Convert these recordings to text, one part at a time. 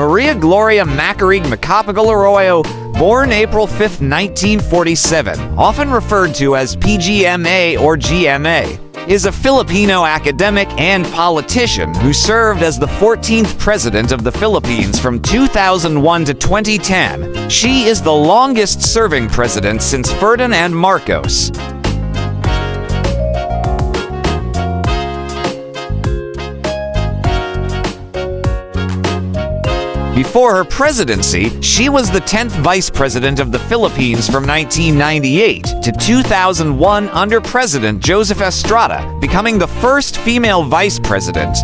Maria Gloria Macapagal-Arroyo, born April 5, 1947, often referred to as PGMA or GMA, is a Filipino academic and politician who served as the 14th president of the Philippines from 2001 to 2010. She is the longest-serving president since Ferdinand Marcos. Before her presidency, she was the 10th vice president of the Philippines from 1998 to 2001 under President Joseph Estrada, becoming the first female vice president.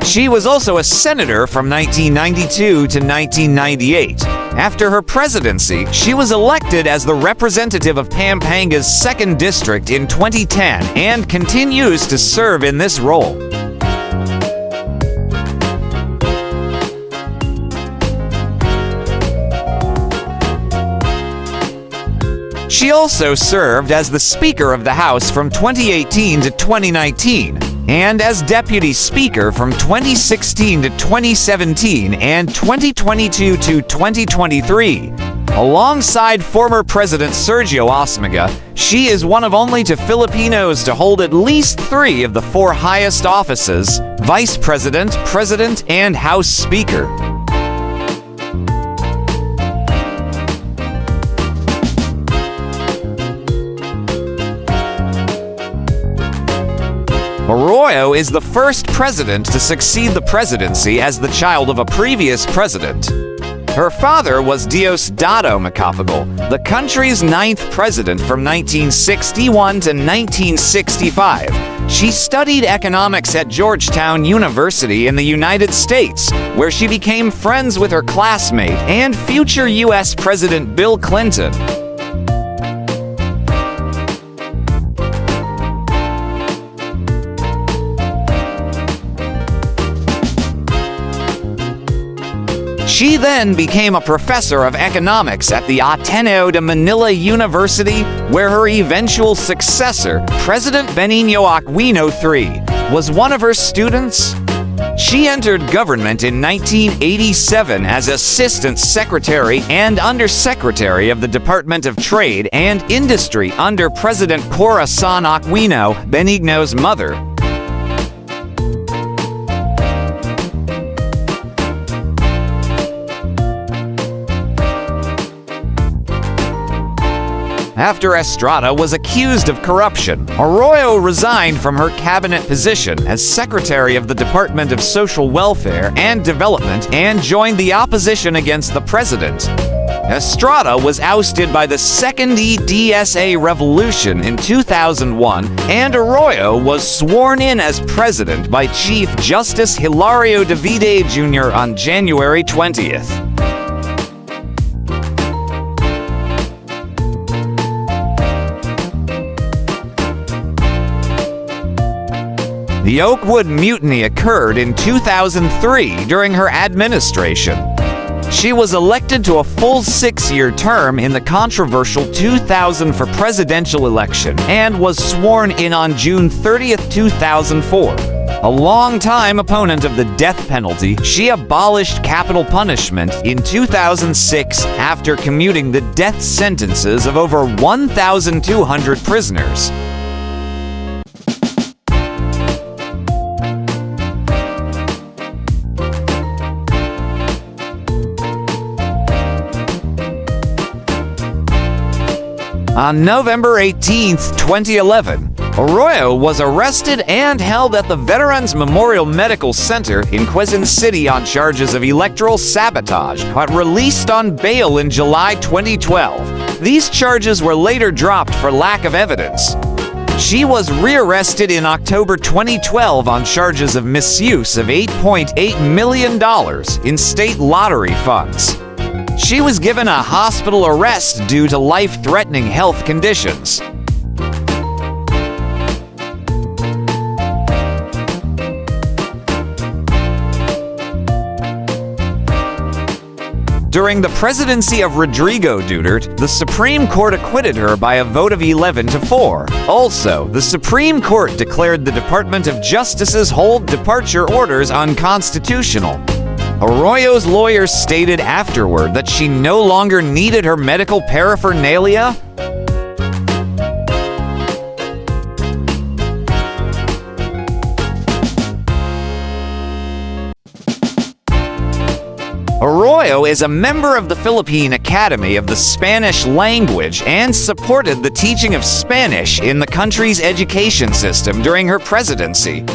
She was also a senator from 1992 to 1998. After her presidency, she was elected as the representative of Pampanga's 2nd District in 2010 and continues to serve in this role. She also served as the Speaker of the House from 2018 to 2019, and as Deputy Speaker from 2016 to 2017 and 2022 to 2023. Alongside former President Sergio Osmaga, she is one of only 2 Filipinos to hold at least 3 of the 4 highest offices: Vice President, President, and House Speaker. Arroyo is the first president to succeed the presidency as the child of a previous president. Her father was Diosdado Macapagal, the country's 9th president from 1961 to 1965. She studied economics at Georgetown University in the United States, where she became friends with her classmate and future U.S. President Bill Clinton. She then became a professor of economics at the Ateneo de Manila University, where her eventual successor, President Benigno Aquino III, was one of her students. She entered government in 1987 as Assistant Secretary and Undersecretary of the Department of Trade and Industry under President Corazon Aquino, Benigno's mother. After Estrada was accused of corruption, Arroyo resigned from her cabinet position as Secretary of the Department of Social Welfare and Development and joined the opposition against the president. Estrada was ousted by the Second EDSA Revolution in 2001, and Arroyo was sworn in as president by Chief Justice Hilario Davide Jr. on January 20th. The Oakwood Mutiny occurred in 2003 during her administration. She was elected to a full 6-year term in the controversial 2004 presidential election and was sworn in on June 30, 2004. A longtime opponent of the death penalty, she abolished capital punishment in 2006 after commuting the death sentences of over 1,200 prisoners. On November 18, 2011, Arroyo was arrested and held at the Veterans Memorial Medical Center in Quezon City on charges of electoral sabotage, but released on bail in July 2012. These charges were later dropped for lack of evidence. She was rearrested in October 2012 on charges of misuse of $8.8 million in state lottery funds. She was given a hospital arrest due to life-threatening health conditions. During the presidency of Rodrigo Duterte, the Supreme Court acquitted her by a vote of 11-4. Also, the Supreme Court declared the Department of Justice's hold departure orders unconstitutional. Arroyo's lawyers stated afterward that she no longer needed her medical paraphernalia. Arroyo is a member of the Philippine Academy of the Spanish Language and supported the teaching of Spanish in the country's education system during her presidency.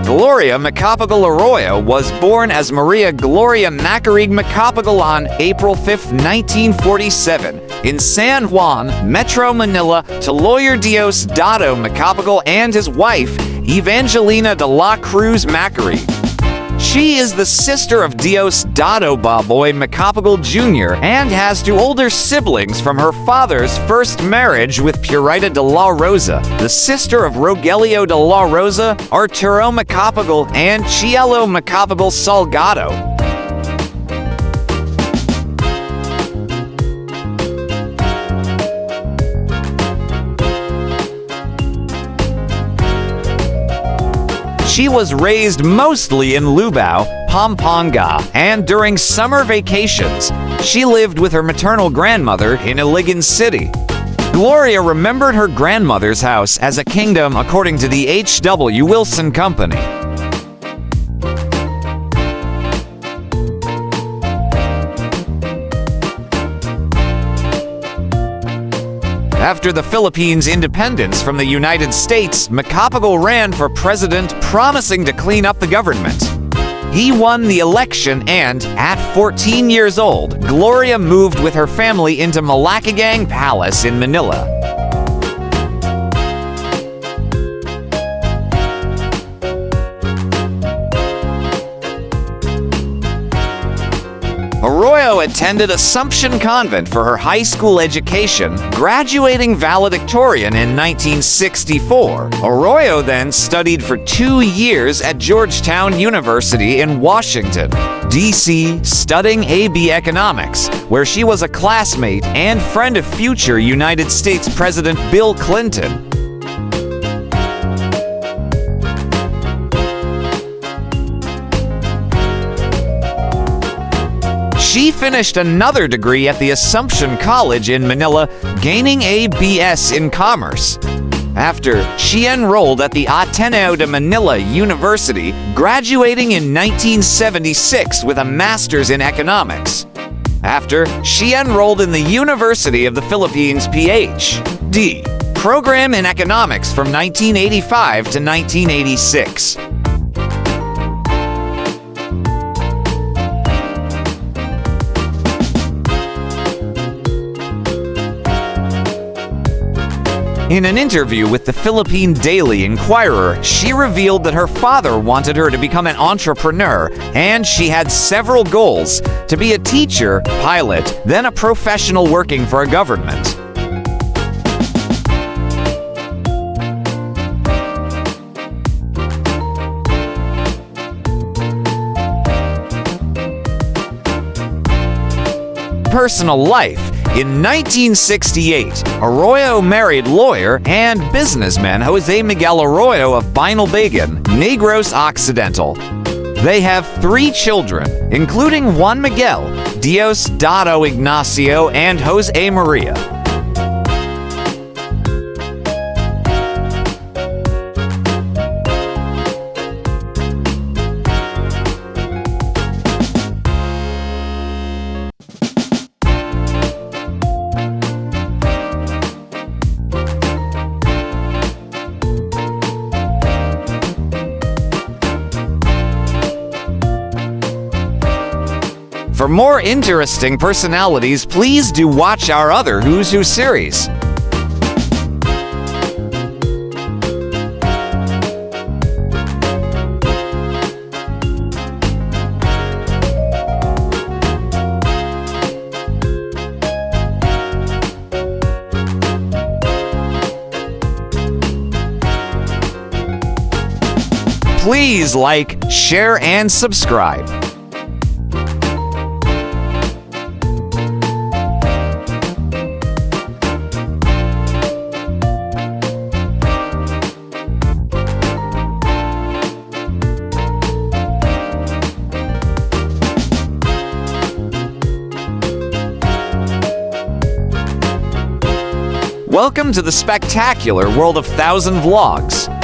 Gloria Macapagal-Arroyo was born as Maria Gloria Macapagal on April 5, 1947, in San Juan, Metro Manila, to lawyer Diosdado Macapagal and his wife, Evangelina de la Cruz Macari. She is the sister of Diosdado Baboy Macapagal Jr. and has two older siblings from her father's first marriage with Purita de la Rosa, the sister of Rogelio de la Rosa, Arturo Macapagal, and Cielo Macapagal Salgado. She was raised mostly in Lubao, Pampanga, and during summer vacations, she lived with her maternal grandmother in Iligan City. Gloria remembered her grandmother's house as a kingdom according to the H.W. Wilson Company. After the Philippines' independence from the United States, Macapagal ran for president, promising to clean up the government. He won the election and, at 14 years old, Gloria moved with her family into Malacagang Palace in Manila. Arroyo attended Assumption Convent for her high school education, graduating valedictorian in 1964. Arroyo then studied for 2 years at Georgetown University in Washington, D.C., studying AB Economics, where she was a classmate and friend of future United States President Bill Clinton. She finished another degree at the Assumption College in Manila, gaining a BS in Commerce. After, she enrolled at the Ateneo de Manila University, graduating in 1976 with a master's in economics. After, she enrolled in the University of the Philippines Ph.D. program in economics from 1985 to 1986. In an interview with the Philippine Daily Inquirer, she revealed that her father wanted her to become an entrepreneur, and she had several goals: to be a teacher, pilot, then a professional working for a government. Personal life. In 1968, Arroyo married lawyer and businessman Jose Miguel Arroyo of Binalbagan, Negros Occidental. They have 3 children, including Juan Miguel, Diosdado Ignacio, and Jose Maria. For more interesting personalities, please do watch our other Who's Who series. Please like, share, and subscribe. Welcome to the spectacular world of Thousand Vlogs.